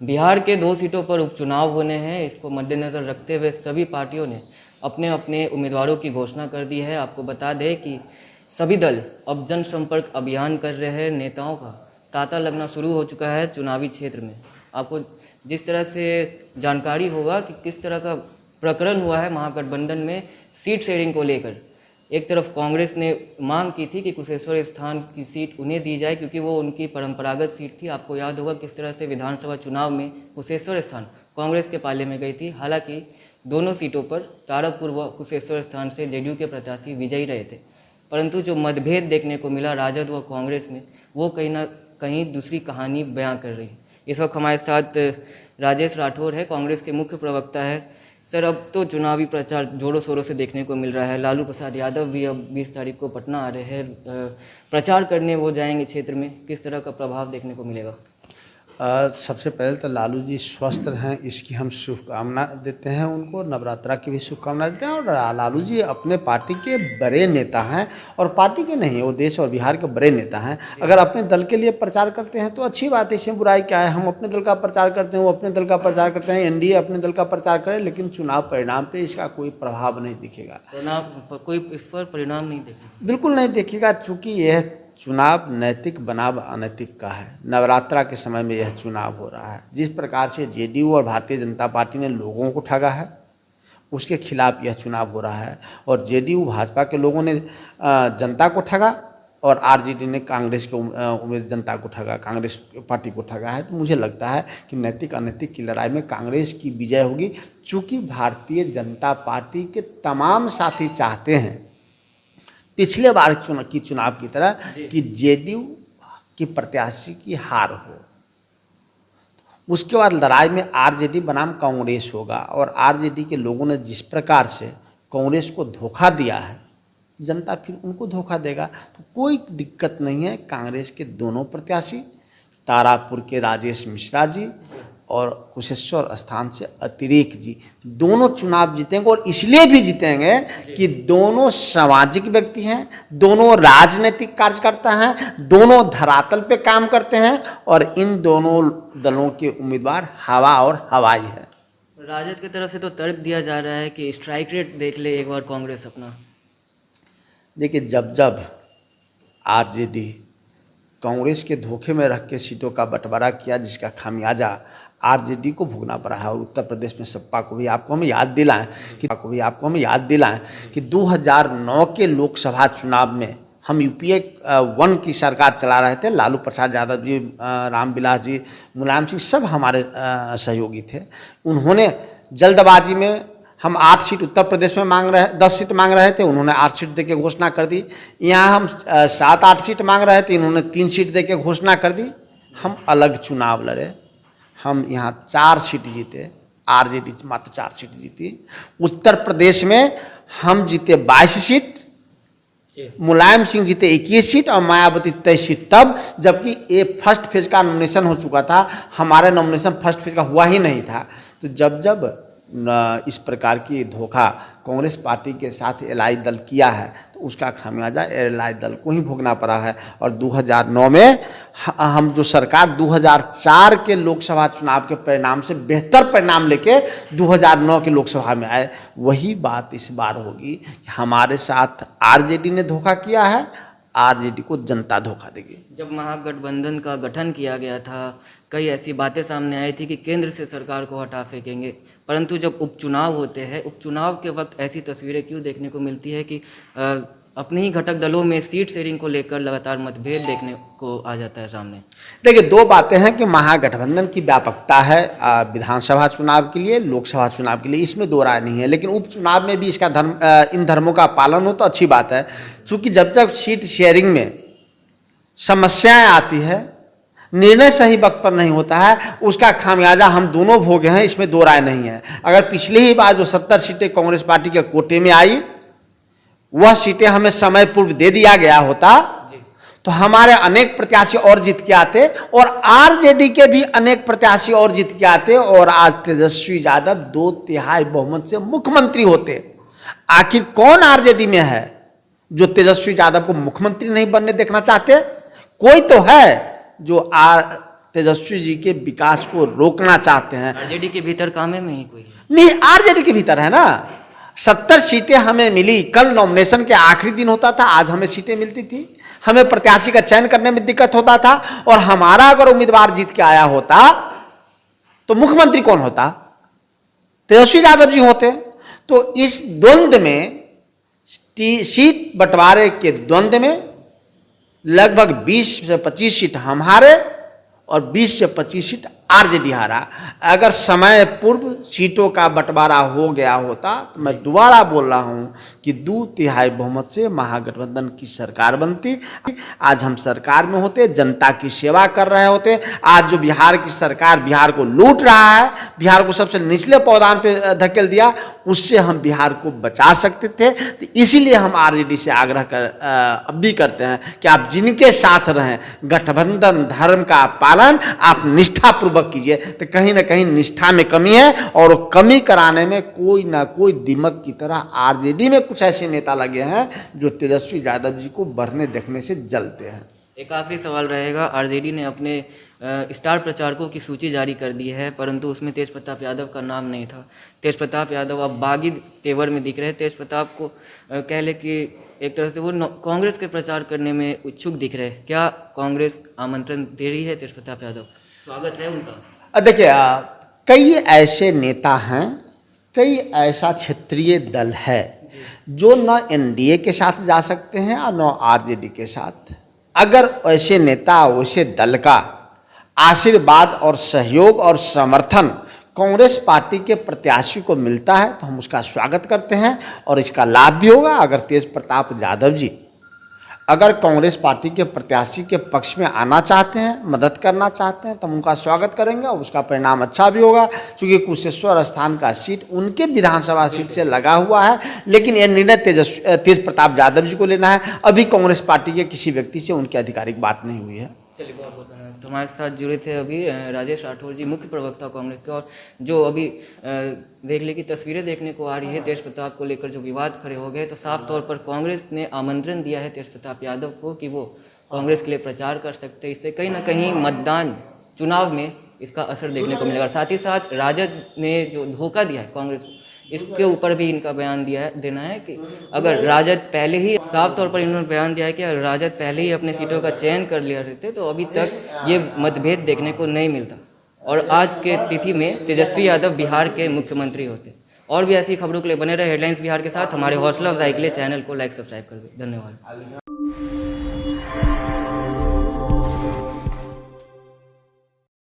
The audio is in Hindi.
बिहार के 2 सीटों पर उपचुनाव होने हैं। इसको मद्देनज़र रखते हुए सभी पार्टियों ने अपने अपने उम्मीदवारों की घोषणा कर दी है। आपको बता दें कि सभी दल अब जनसंपर्क अभियान कर रहे हैं। नेताओं का तांता लगना शुरू हो चुका है चुनावी क्षेत्र में। आपको जिस तरह से जानकारी होगा कि किस तरह का प्रकरण हुआ है महागठबंधन में सीट शेयरिंग को लेकर। एक तरफ कांग्रेस ने मांग की थी कि कुशेश्वर स्थान की सीट उन्हें दी जाए क्योंकि वो उनकी परंपरागत सीट थी। आपको याद होगा किस तरह से विधानसभा चुनाव में कुशेश्वर स्थान कांग्रेस के पाले में गई थी। हालांकि दोनों सीटों पर तारापुर व कुशेश्वर स्थान से जेडीयू के प्रत्याशी विजयी रहे थे, परंतु जो मतभेद देखने को मिला राजद व कांग्रेस में, वो कहीं ना कहीं दूसरी कहानी बयां कर रही है। इस वक्त हमारे साथ राजेश राठौर है, कांग्रेस के मुख्य प्रवक्ता है। सर, अब तो चुनावी प्रचार जोरों शोरों से देखने को मिल रहा है। लालू प्रसाद यादव भी अब 20 तारीख को पटना आ रहे हैं, प्रचार करने वो जाएंगे क्षेत्र में। किस तरह का प्रभाव देखने को मिलेगा? सबसे पहले तो लालू जी स्वस्थ रहें इसकी हम शुभकामना देते हैं, उनको नवरात्रा की भी शुभकामना देते हैं। और लालू जी अपने पार्टी के बड़े नेता हैं, और पार्टी के नहीं, वो देश और बिहार के बड़े नेता हैं। अगर अपने दल के लिए प्रचार करते हैं तो अच्छी बात है, इसमें बुराई क्या है। हम अपने दल का प्रचार करते हैं, वो अपने दल का प्रचार करते हैं, एनडीए अपने दल का प्रचार करे, लेकिन चुनाव परिणाम पर इसका कोई प्रभाव नहीं दिखेगा। कोई इस पर परिणाम नहीं देखेगा? बिल्कुल नहीं दिखेगा, चूँकि यह चुनाव नैतिक बनाम अनैतिक का है। नवरात्रा के समय में यह चुनाव हो रहा है। जिस प्रकार से जेडीयू और भारतीय जनता पार्टी ने लोगों को ठगा है, उसके खिलाफ यह चुनाव हो रहा है। और जेडीयू भाजपा के लोगों ने जनता को ठगा, और आरजेडी ने कांग्रेस के जनता को ठगा, कांग्रेस पार्टी को ठगा है। तो मुझे लगता है कि नैतिक अनैतिक की लड़ाई में कांग्रेस की विजय होगी, चूँकि भारतीय जनता पार्टी के तमाम साथी चाहते हैं पिछले बार चुनाव की तरह कि जेडीयू की प्रत्याशी की हार हो। उसके बाद लड़ाई में आरजेडी बनाम कांग्रेस होगा, और आरजेडी के लोगों ने जिस प्रकार से कांग्रेस को धोखा दिया है, जनता फिर उनको धोखा देगा। तो कोई दिक्कत नहीं है। कांग्रेस के दोनों प्रत्याशी, तारापुर के राजेश मिश्रा जी और कुशेश्वर स्थान से अतिरेक जी, दोनों चुनाव जीतेंगे। और इसलिए भी जीतेंगे कि दोनों सामाजिक व्यक्ति हैं, दोनों राजनीतिक कार्यकर्ता हैं, दोनों धरातल पे काम करते हैं, और इन दोनों दलों के उम्मीदवार हवा और हवाई है। राजद की तरफ से तो तर्क दिया जा रहा है कि स्ट्राइक रेट देख ले एक बार कांग्रेस अपना। देखिए, जब जब आरजेडी कांग्रेस के धोखे में रख के सीटों का बंटवारा किया, जिसका खामियाजा आरजेडी को भुगतना पड़ा है। और उत्तर प्रदेश में सपा को भी आपको हम याद दिलाएं कि 2009 के लोकसभा चुनाव में हम यूपीए 1 की सरकार चला रहे थे। लालू प्रसाद यादव जी, रामविलास जी, मुलायम सिंह सब हमारे सहयोगी थे। उन्होंने जल्दबाजी में, हम 8 सीट उत्तर प्रदेश में 10 सीट मांग रहे थे, उन्होंने 8 सीट देके घोषणा कर दी। यहाँ हम 7-8 सीट मांग रहे थे, इन्होंने 3 सीट देके घोषणा कर दी। हम अलग चुनाव लड़े, हम यहाँ 4 सीट जीते, आरजेडी मात्र 4 सीट जीती। उत्तर प्रदेश में हम जीते 22 सीट, मुलायम सिंह जीते 21 सीट और मायावती 23 सीट। तब जबकि ये फर्स्ट फेज का नॉमिनेशन हो चुका था, हमारा नॉमिनेशन फर्स्ट फेज का हुआ ही नहीं था। तो जब जब इस प्रकार की धोखा कांग्रेस पार्टी के साथ एलआई दल किया है, तो उसका खामियाजा एलआई दल को ही भोगना पड़ा है। और 2009 में हम जो सरकार 2004 के लोकसभा चुनाव के परिणाम से बेहतर परिणाम लेके 2009 के लोकसभा में आए, वही बात इस बार होगी कि हमारे साथ आरजेडी ने धोखा किया है, आरजेडी को जनता धोखा देगी। जब महागठबंधन का गठन किया गया था, कई ऐसी बातें सामने आई थी कि केंद्र से सरकार को हटा फेंकेंगे, परंतु जब उपचुनाव होते हैं, उपचुनाव के वक्त ऐसी तस्वीरें क्यों देखने को मिलती है कि अपने ही घटक दलों में सीट शेयरिंग को लेकर लगातार मतभेद देखने को आ जाता है सामने? देखिए, 2 बातें हैं कि महागठबंधन की व्यापकता है विधानसभा चुनाव के लिए, लोकसभा चुनाव के लिए, इसमें 2 राय नहीं है। लेकिन उपचुनाव में भी इसका इन धर्मों का पालन हो तो अच्छी बात है। चूँकि जब तक सीट शेयरिंग में समस्याएं आती है, निर्णय सही वक्त पर नहीं होता है, उसका खामियाजा हम दोनों भोगे हैं, इसमें 2 राय नहीं है। अगर पिछली ही बार जो 70 सीटें कांग्रेस पार्टी के कोटे में आई, वह सीटें हमें समय पूर्व दे दिया गया होता, तो हमारे अनेक प्रत्याशी और जीत के आते, और आरजेडी के भी अनेक प्रत्याशी और जीत के आते, और आज तेजस्वी यादव 2/3 बहुमत से मुख्यमंत्री होते। आखिर कौन आरजेडी में है जो तेजस्वी यादव को मुख्यमंत्री नहीं बनने देखना चाहते? कोई तो है जो तेजस्वी जी के विकास को रोकना चाहते हैं। आरजेडी के भीतर काम है में ही कोई है। नहीं, आरजेडी के भीतर है ना। 70 सीटें हमें मिली। कल नॉमिनेशन के आखिरी दिन होता था, आज हमें सीटें मिलती थी। हमें प्रत्याशी का चयन करने में दिक्कत होता था, और हमारा अगर उम्मीदवार जीत के आया होता तो मुख्यमंत्री कौन होता? तेजस्वी यादव जी होते। तो इस द्वंद्व में, सीट बंटवारे के द्वंद्व में लगभग 20 से 25 सीट हम हारे और 20 से 25 सीट आरजेडी हारा। अगर समय पूर्व सीटों का बंटवारा हो गया होता तो मैं दोबारा बोल रहा हूं कि 2/3 बहुमत से महागठबंधन की सरकार बनती। आज हम सरकार में होते, जनता की सेवा कर रहे होते। आज जो बिहार की सरकार बिहार को लूट रहा है, बिहार को सबसे निचले पायदान पे धकेल दिया, उससे हम बिहार को बचा सकते थे। तो इसीलिए हम आरजेडी से आग्रह अब भी करते हैं कि आप जिनके साथ रहें, गठबंधन धर्म का पालन आप निष्ठापूर्वक कीजिए। तो कहीं ना कहीं निष्ठा में कमी है, और कमी कराने में कोई ना कोई दिमक की तरह आरजेडी में कुछ ऐसे नेता लगे हैं जो तेजस्वी यादव जी को बढ़ने देखने से जलते हैं। एक आखिरी सवाल रहेगा। आरजेडी ने अपने स्टार प्रचारकों की सूची जारी कर दी है, परंतु उसमें तेज प्रताप यादव का नाम नहीं था। तेज प्रताप यादव अब बागी तेवर में दिख रहे हैं। तेज प्रताप को कह ले कि एक तरह से वो कांग्रेस के प्रचार करने में इच्छुक दिख रहे हैं। क्या कांग्रेस आमंत्रण दे रही है तेज प्रताप यादव? स्वागत है उनका। देखिए, कई ऐसे नेता हैं, कई ऐसा क्षेत्रीय दल है जो न एनडीए के साथ जा सकते हैं और न आरजेडी के साथ। अगर ऐसे नेता, वैसे दल का आशीर्वाद और सहयोग और समर्थन कांग्रेस पार्टी के प्रत्याशी को मिलता है तो हम उसका स्वागत करते हैं, और इसका लाभ भी होगा। अगर तेज प्रताप यादव जी अगर कांग्रेस पार्टी के प्रत्याशी के पक्ष में आना चाहते हैं, मदद करना चाहते हैं, तो हम उनका स्वागत करेंगे और उसका परिणाम अच्छा भी होगा, क्योंकि कुशेश्वर स्थान का सीट उनके विधानसभा सीट से लगा हुआ है। लेकिन यह निर्णय तेज प्रताप यादव जी को लेना है। अभी कांग्रेस पार्टी के किसी व्यक्ति से उनकी आधिकारिक बात नहीं हुई है। चलिए, बहुत बहुत धन्यवाद। हमारे साथ जुड़े थे अभी राजेश राठौर जी, मुख्य प्रवक्ता कांग्रेस के। और जो अभी देख ले की तस्वीरें देखने को आ रही है तेज प्रताप को लेकर, जो विवाद खड़े हो गए, तो साफ तौर पर कांग्रेस ने आमंत्रण दिया है तेज प्रताप यादव को कि वो कांग्रेस के लिए प्रचार कर सकते हैं। इससे कहीं ना कहीं मतदान चुनाव में इसका असर देखने को मिलेगा। साथ ही साथ राजद ने जो धोखा दिया है कांग्रेस को, इसके ऊपर भी इनका बयान देना है कि अगर राजद पहले ही, साफ तौर पर इन्होंने बयान दिया है कि अगर राजद पहले ही अपने सीटों का चयन कर लिया रहते तो अभी तक ये मतभेद देखने को नहीं मिलता, और आज के तिथि में तेजस्वी यादव बिहार के मुख्यमंत्री होते। और भी ऐसी खबरों के लिए बने रहे हेडलाइंस बिहार के साथ। हमारे हौसला अफजाई के लिए चैनल को लाइक सब्सक्राइब कर दें। धन्यवाद।